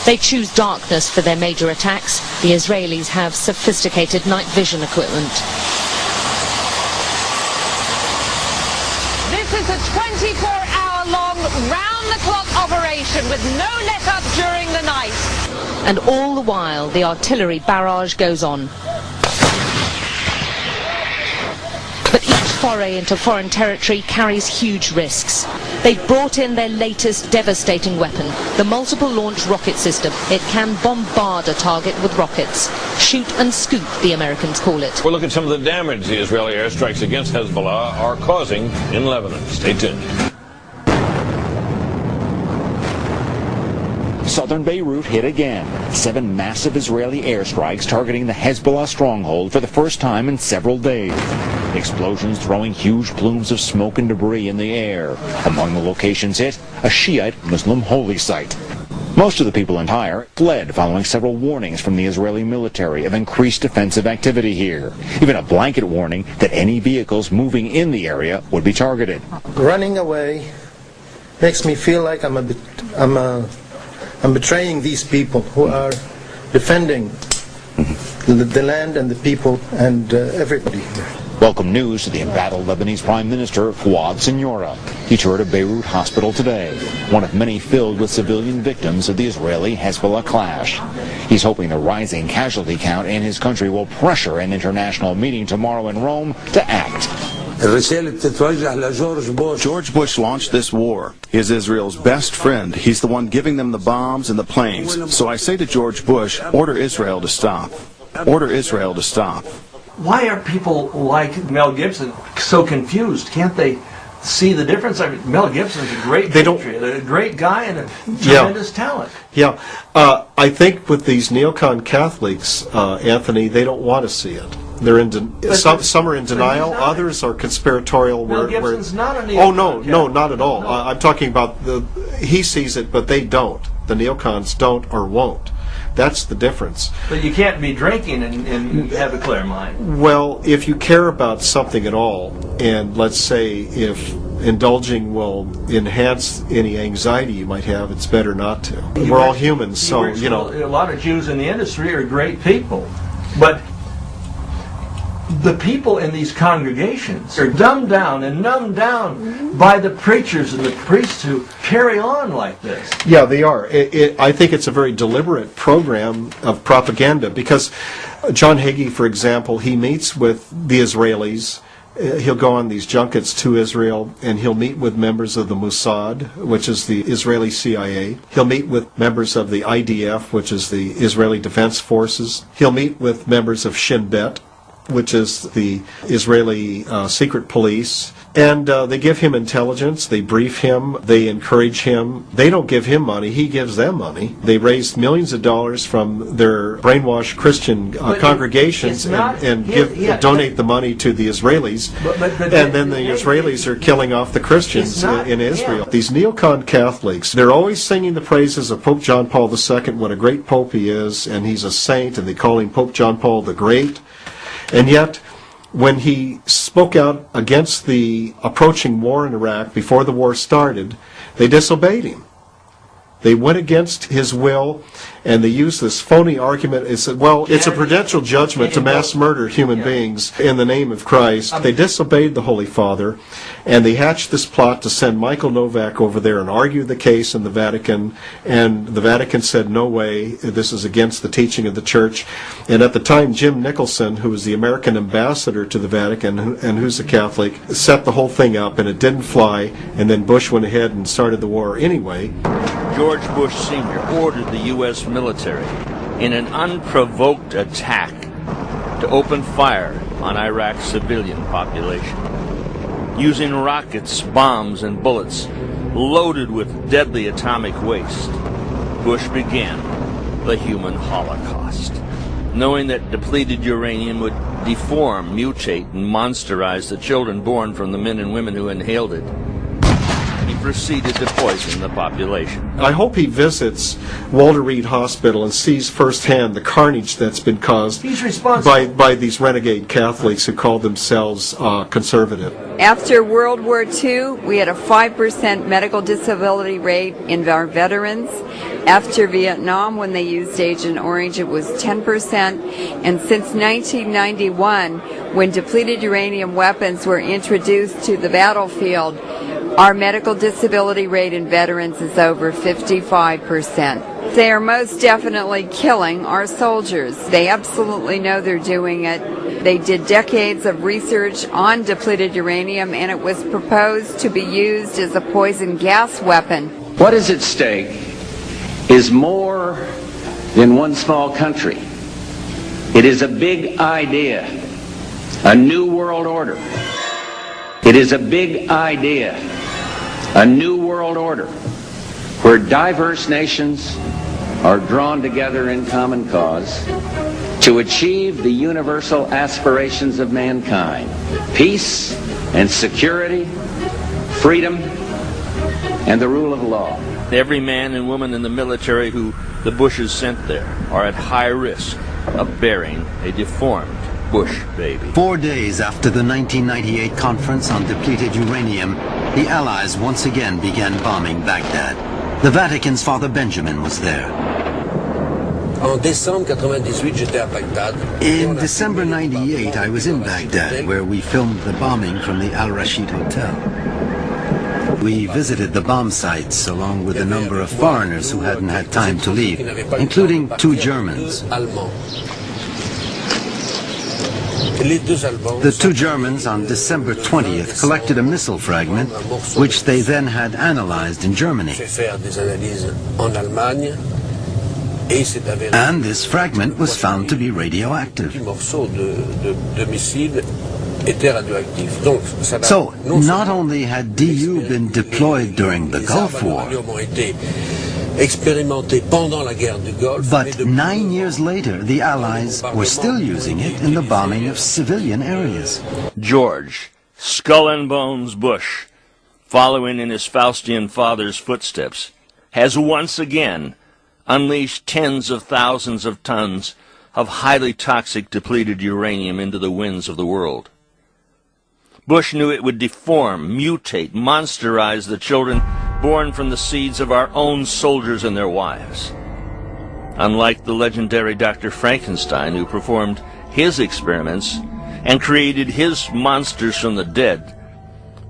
They choose darkness for their major attacks. The Israelis have sophisticated night vision equipment. This is a 24-hour-long, round-the-clock operation with no let-up during the night. And all the while, the artillery barrage goes on. But each foray into foreign territory carries huge risks. They've brought in their latest devastating weapon, the multiple launch rocket system. It can bombard a target with rockets. Shoot and scoop, the Americans call it. We'll look at some of the damage the Israeli airstrikes against Hezbollah are causing in Lebanon. Stay tuned. Southern Beirut hit again. 7 massive Israeli airstrikes targeting the Hezbollah stronghold for the first time in several days. Explosions throwing huge plumes of smoke and debris in the air. Among the locations hit, a Shiite Muslim holy site. Most of the people in Tyre fled following several warnings from the Israeli military of increased defensive activity here. Even a blanket warning that any vehicles moving in the area would be targeted. Running away makes me feel like I'm betraying these people who are defending the land and the people and everybody here. Welcome news to the embattled Lebanese Prime Minister Fouad Siniora. He toured a Beirut hospital today, one of many filled with civilian victims of the Israeli-Hezbollah clash. He's hoping the rising casualty count in his country will pressure an international meeting tomorrow in Rome to act. George Bush launched this war. He is Israel's best friend. He's the one giving them the bombs and the planes. So I say to George Bush, order Israel to stop. Order Israel to stop. Why are people like Mel Gibson so confused? Can't they see the difference? I mean, Mel Gibson's a great patriot, a great guy, and a tremendous talent. Yeah, I think with these neocon Catholics, Anthony, they don't want to see it. They're in some are in denial. Others are conspiratorial. Mel Gibson's not a neocon. Oh no, not at all. No. I'm talking about he sees it, but they don't. The neocons don't or won't. That's the difference. But you can't be drinking and have a clear mind. Well, if you care about something at all, and let's say if indulging will enhance any anxiety you might have, it's better not to. We're all humans, so, you know. A lot of Jews in the industry are great people, but the people in these congregations are dumbed down and numbed down by the preachers and the priests who carry on like this. Yeah, they are. I think it's a very deliberate program of propaganda because John Hagee, for example, he meets with the Israelis. He'll go on these junkets to Israel, and he'll meet with members of the Mossad, which is the Israeli CIA. He'll meet with members of the IDF, which is the Israeli Defense Forces. He'll meet with members of Shin Bet, which is the Israeli secret police. And they give him intelligence, they brief him, they encourage him. They don't give him money, he gives them money. They raise millions of dollars from their brainwashed Christian congregations and donate the money to the Israelis. And then the Israelis are killing off the Christians in Israel. These neocon Catholics, they're always singing the praises of Pope John Paul II, what a great pope he is, and he's a saint, and they call him Pope John Paul the Great. And yet, when he spoke out against the approaching war in Iraq before the war started, they disobeyed him. They went against his will, and they used this phony argument. It said, well, it's a prudential judgment to mass murder human beings in the name of Christ. They disobeyed the Holy Father, and they hatched this plot to send Michael Novak over there and argue the case in the Vatican, and the Vatican said, no way, this is against the teaching of the Church. And at the time, Jim Nicholson, who was the American ambassador to the Vatican, and who's a Catholic, set the whole thing up, and it didn't fly, and then Bush went ahead and started the war anyway. George Bush Sr. ordered the U.S. military in an unprovoked attack to open fire on Iraq's civilian population. Using rockets, bombs, and bullets loaded with deadly atomic waste, Bush began the human holocaust. Knowing that depleted uranium would deform, mutate, and monsterize the children born from the men and women who inhaled it, he proceeded to poison the population. I hope he visits Walter Reed Hospital and sees firsthand the carnage that's been caused by these renegade Catholics who call themselves conservative. After World War II, we had a 5% medical disability rate in our veterans, After Vietnam, when they used Agent Orange, it was 10%. And since 1991, when depleted uranium weapons were introduced to the battlefield, our medical disability rate in veterans is over 55%. They are most definitely killing our soldiers. They absolutely know they're doing it. They did decades of research on depleted uranium, and it was proposed to be used as a poison gas weapon. What is at stake is more than one small country. It is a big idea, a new world order. It is a big idea, a new world order, where diverse nations are drawn together in common cause to achieve the universal aspirations of mankind: peace and security, freedom, and the rule of law. Every man and woman in the military who the Bushes sent there are at high risk of bearing a deformed Bush baby. 4 days after the 1998 conference on depleted uranium, the Allies once again began bombing Baghdad. The Vatican's Father Benjamin was there. In December 98, I was in Baghdad, where we filmed the bombing from the Al Rashid Hotel. We visited the bomb sites along with a number of foreigners who hadn't had time to leave, including 2 Germans. The 2 Germans on December 20th collected a missile fragment, which they then had analyzed in Germany. And this fragment was found to be radioactive. So, not only had DU been deployed during the Gulf War, but 9 years later, the Allies were still using it in the bombing of civilian areas. George Skull and Bones Bush, following in his Faustian father's footsteps, has once again unleashed tens of thousands of tons of highly toxic depleted uranium into the winds of the world. Bush knew it would deform, mutate, monsterize the children born from the seeds of our own soldiers and their wives. Unlike the legendary Dr. Frankenstein, who performed his experiments and created his monsters from the dead,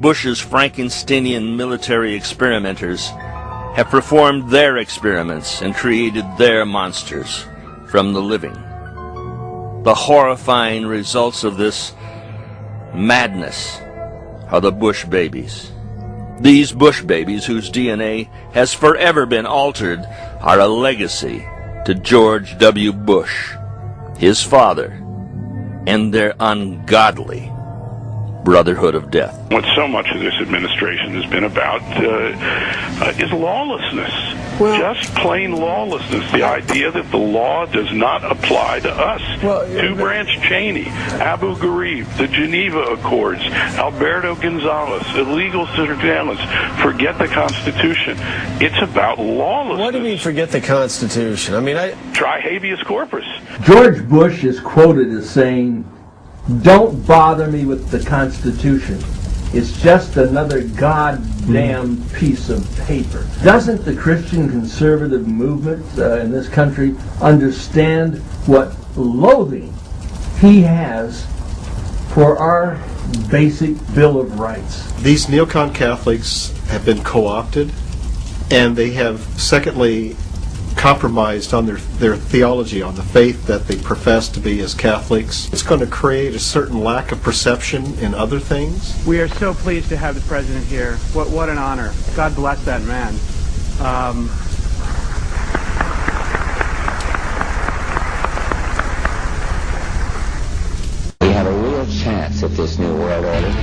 Bush's Frankensteinian military experimenters have performed their experiments and created their monsters from the living. The horrifying results of this madness are the Bush babies. These Bush babies, whose DNA has forever been altered, are a legacy to George W. Bush, his father, and their ungodly brotherhood of death. What so much of this administration has been about is lawlessness. Just plain lawlessness. The idea that the law does not apply to us. Two-branch Cheney, Abu Ghraib, the Geneva Accords, Alberto Gonzales, illegal surveillance. Forget the Constitution. It's about lawlessness. What do you mean, forget the Constitution? I mean, try habeas corpus. George Bush is quoted as saying, "Don't bother me with the Constitution. It's just another goddamn piece of paper." Doesn't the Christian conservative movement in this country understand what loathing he has for our basic Bill of Rights? These neocon Catholics have been co-opted, and they have, secondly, compromised on their theology, on the faith that they profess to be as Catholics. It's going to create a certain lack of perception in other things. We are so pleased to have the president here. What an honor. God bless that man. We have a real chance at this new world order.